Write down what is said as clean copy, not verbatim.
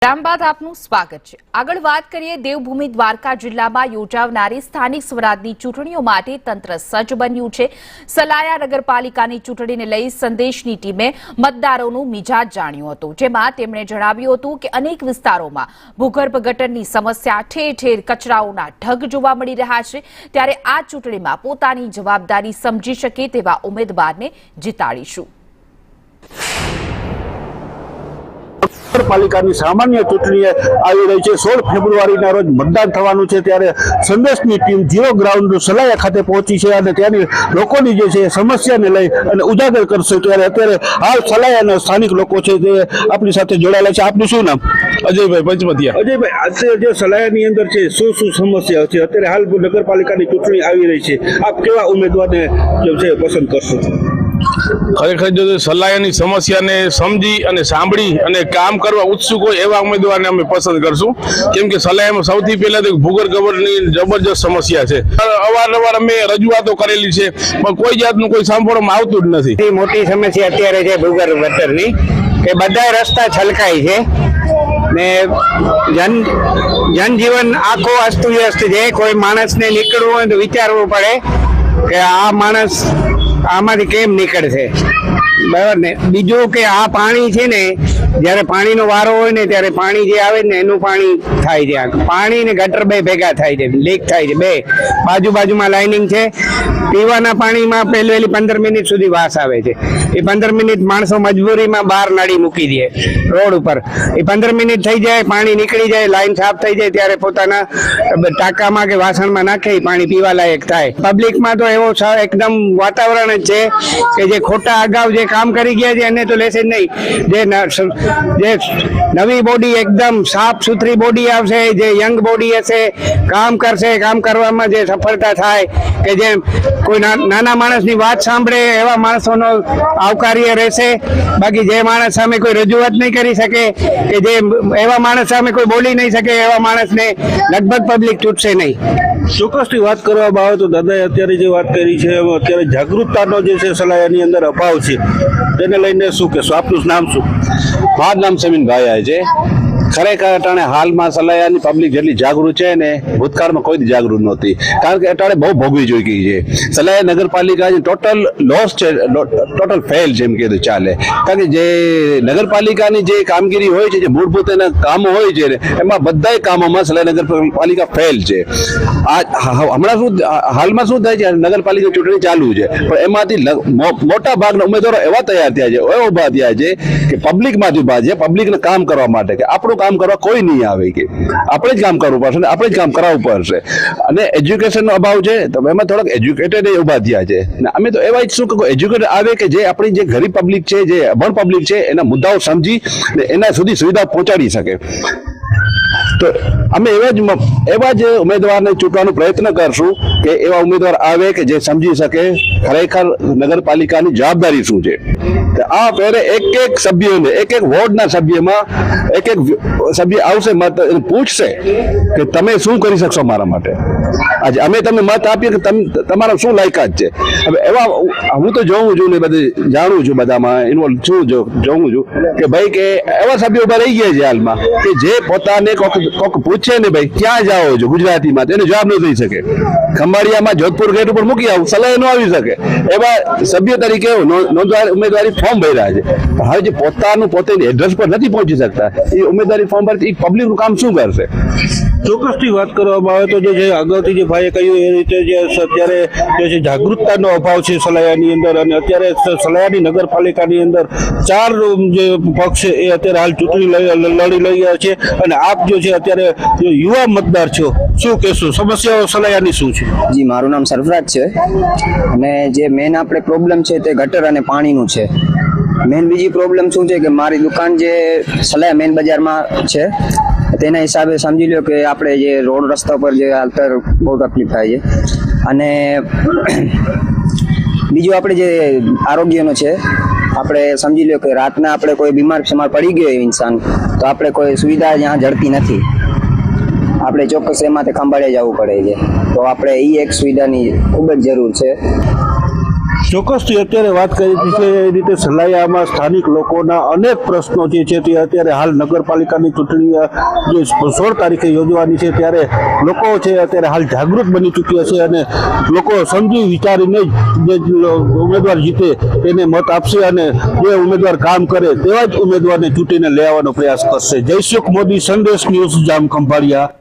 રામ બાદ આપનું સ્વાગત છે। આગળ વાત કરીએ દેવભૂમિ દ્વારકા જિલ્લામાં યોજાનારી સ્થાનિક સ્વરાજની ચૂંટણીઓ માટે તંત્ર સજ્જ બન્યું છે। સલાયા નગરપાલિકાની ચૂંટણીને લઈ સંદેશની ટીમે મતદારોનું મિજાજ જાણ્યું હતું, જેમાં તેમણે જણાવ્યું હતું કે અનેક વિસ્તારોમાં ભૂગર્ભ ગટરની સમસ્યા, ઠેર ઠેર કચરાઓના ઢગ જોવા મળી રહ્યા છે। ત્યારે આ ચૂંટણીમાં પોતાની જવાબદારી સમજી શકે તેવા ઉમેદવારને જીતાડીશું। નગરપાલિકાની સામાન્ય ચૂંટણી આવી રહી છે। 16 ફેબ્રુઆરીના રોજ મતદાન થવાનું છે, ત્યારે સંદેશની ટીમ ઝીરો ગ્રાઉન્ડ સલાયા ખાતે પહોંચી છે અને ત્યાંની લોકોની જે છે સમસ્યાને લઈ અને ઉજાગર કરશે। ત્યારે અત્યારે હાલ સલાયાના સ્થાનિક લોકો છે તે આપણી સાથે જોડાયેલા છે। આપનું શું નામ? અજયભાઈ પંચમતિયા। અજયભાઈ, અત્યારે જે સલાયાની અંદર છે શું સમસ્યા છે? અત્યારે હાલ નગરપાલિકાની ચૂંટણી આવી રહી છે, આપ કેવા ઉમેદવારને જે છે પસંદ કરશો? ખરેખર જો સલાયાની સમસ્યાને સમજી અને સાંભળી અને કામ કરવા ઉત્સુક હોય એવા ઉમેદવારને અમે પસંદ કરશું, કેમ કે સલાયામાં સૌથી પહેલા તો ભૂગર્ભ ગટરની જબરજસ્ત સમસ્યા છે। અવારનવાર અમે રજૂઆતો કરેલી છે, પણ કોઈ જાતનું કોઈ સાંભળવામાં આવતું જ નથી। મોટી સમસ્યા અત્યારે છે ભૂગર્ભ ગટરની, કે બધા રસ્તા છલકાય છે ને જનજીવન આખો અસ્તવ્યસ્ત છે। કોઈ માણસને નીકળવું હોય તો વિચારવું પડે કે આ માણસ આમાંથી કેમ નીકળશે, બરાબર ને। બીજું કે આ પાણી છે ને, જયારે પાણીનો વારો હોય ને ત્યારે પાણી જે આવે ને એનું પાણી થાય છે, પાણી ને ગટર બે ભેગા થાય છે, લીક થાય છે, બે બાજુમાં લાઇનિંગ છે। પીવાના પાણીમાં પહેલી 15 મિનિટ સુધી વાસ આવે છે। એ 15 મિનિટ માણસો મજબૂરીમાં બહાર નળી મૂકી દે રોડ ઉપર, એ 15 મિનિટ થઈ જાય, પાણી નીકળી જાય, લાઈન સાફ થઈ જાય, ત્યારે પોતાના ટાંકામાં કે વાસણમાં નાખે, પાણી પીવા લાયક થાય। પબ્લિકમાં તો એવો એકદમ વાતાવરણ જ છે કે જે ખોટા અગાઉ જે કામ કરી ગયા છે એને તો લેશે જ નહીં। જે નવી બોડી એકદમ સાફ સુથરી બોડી આવશે, જે યંગ બોડી હશે, કામ કરશે, કામ કરવામાં જે સફળતા થાય, કે જે કોઈ નાના માણસની વાત સાંભળે એવા માણસોનો આવકાર્ય રહેશે। બાકી જે માણસ સામે કોઈ રજૂઆત નહીં કરી શકે, કે જે એવા માણસ સામે કોઈ બોલી નહીં શકે, એવા માણસને લગભગ પબ્લિક છૂટશે નહીં। ચોક્કસથી વાત કરવામાં આવે તો દાદાએ અત્યારે જે વાત કરી છે, અત્યારે જાગૃતતાનો જે છે સલાયાની અંદર અભાવ છે, તેને લઈને શું કહેશો? આપનું નામ શું? મારું નામ સમીનભાઈ છે। ખરેખર અટાણે હાલમાં સલાયાની પબ્લિક જેટલી જાગૃત છે ને ભૂતકાળમાં કોઈ જાગૃત નહોતી, કારણ કે અટાણે બહુ ભોગવી જોઈ ગઈ છે। સલાયા નગરપાલિકા ટોટલ લોસ છે, ટોટલ ફેલ જેમ કીધું ચાલે, કારણ કે જે નગરપાલિકાની જે કામગીરી હોય છે, જે મૂળભૂત એના કામો હોય છે એમાં બધાય કામોમાં સલાયા નગરપાલિકા ફેલ છે। હમણાં શું હાલમાં શું થાય છે, નગરપાલિકા ચૂંટણી ચાલુ છે, પણ એમાંથી મોટા ભાગના ઉમેદવારો એવા તૈયાર થયા છે, એવા ઉભા થયા છે કે પબ્લિકમાંથી ઉભા છે, પબ્લિકને કામ કરવા માટે, કે આપણું કામ કરવા કોઈ નહીં આવે, કે આપણે જ કામ કરવું પડશે, આપણે જ કામ કરાવવું પડશે। અને એજ્યુકેશનનો અભાવ છે, તો એમાં થોડાક એજ્યુકેટેડ ઉભા થયા છે। અમે તો એવા ઈચ્છું કે કોઈ એજ્યુકેટેડ આવે કે જે આપણી જે ગરીબ પબ્લિક છે, જે અભણ પબ્લિક છે, એના મુદ્દાઓ સમજી એના સુધી સુવિધા પહોંચાડી શકે। તો અમે એવા જ ઉમેદવારને ચૂંટવાનો પ્રયત્ન કરશું કે એવા ઉમેદવાર આવે કે જે સમજી શકે ખરેખર નગરપાલિકાની જવાબદારી શું છે। આ પહેલે એક સભ્યોને, એક વોર્ડના સભ્યમાં એક સભ્ય આવશે, મત પૂછશે કે તમે શું કરી શકશો મારા માટે। આજે અમે તમને મત આપીએ કે તમારા શું લાયકાત છે। હવે એવા હું તો જોઉં છું ને બધે જાણું છું, બધામાં ઇન્વોલ્વ છું, જોઉં છું કે ભાઈ કે એવા સભ્યો ઉભા રહી ગયા છે હાલમાં, કે જે પોતાને કોક પૂછે ને ભાઈ ક્યાં જાઓ છો ગુજરાતીમાં, તેનો જવાબ ન થઈ શકે। ખંભાળિયામાં જોધપુર ગેટ ઉપર મૂકી આવું, સલાહ ન આવી શકે, એવા સભ્ય તરીકે ઉમેદવારી ફોર્મ ભર્યા છે। હવે જે પોતે એડ્રેસ પર નથી પહોંચી શકતા, એ ઉમેદવારી ફોર્મ પર પબ્લિકનું કામ શું કરશે? ચોક્કસથી વાત કરવામાં આવે તો જે છે આગળથી જે ભાઈએ કહ્યું એ રીતે જે અત્યારે જે છે જાગૃતતાનો અભાવ છે સલાયાની અંદર, અને અત્યારે સલાયાની નગરપાલિકાની અંદર 4 જે પક્ષ છે એ અત્યારે હાલ ચૂંટણી લડી રહ્યા છે, અને આપ જો છે અત્યારે યુવા મતદાર છો, શું કહેશો? સમસ્યાઓ સલાયાની શું છે? જી, મારું નામ સરફરાજ છે, અને જે મેન આપણે પ્રોબ્લેમ છે તે ગટર અને પાણીનું છે। મેન બીજી પ્રોબ્લેમ શું છે કે મારી દુકાન જે સલાયા મેન બજારમાં છે, તેના હિસાબે સમજી લો કે આપણે જે રોડ રસ્તા પર જે હાલતર બહુ તકલીફ થાય છે। અને બીજું આપણે જે આરોગ્યનો છે, આપણે સમજી લો કે રાતના આપણે કોઈ બીમાર પડી ગયો ઇન્સાન, તો આપણે કોઈ સુવિધા ત્યાં જડતી નથી, આપણે ચોક્કસ એમાંથી ખંભાળે જવું પડે છે, તો આપણે એ એક સુવિધાની ખૂબ જ જરૂર છે। ચોક્કસથી અત્યારે વાત કરી છે એ રીતે સલાયામાં સ્થાનિક લોકોના અનેક પ્રશ્નો જે છે તે અત્યારે હાલ નગરપાલિકાની ચૂંટણી જે 16 તારીખે યોજવાની છે ત્યારે લોકો છે અત્યારે હાલ જાગૃત બની ચૂક્યા છે અને લોકો સમજી વિચારીને જ જે ઉમેદવાર જીતે તેને મત આપશે અને જે ઉમેદવાર કામ કરે તેવા જ ઉમેદવારને ચૂંટીને લઈ આવવાનો પ્રયાસ કરશે. જયસુખ મોદી, સંદેશ ન્યૂઝ, જામ ખંભાળિયા.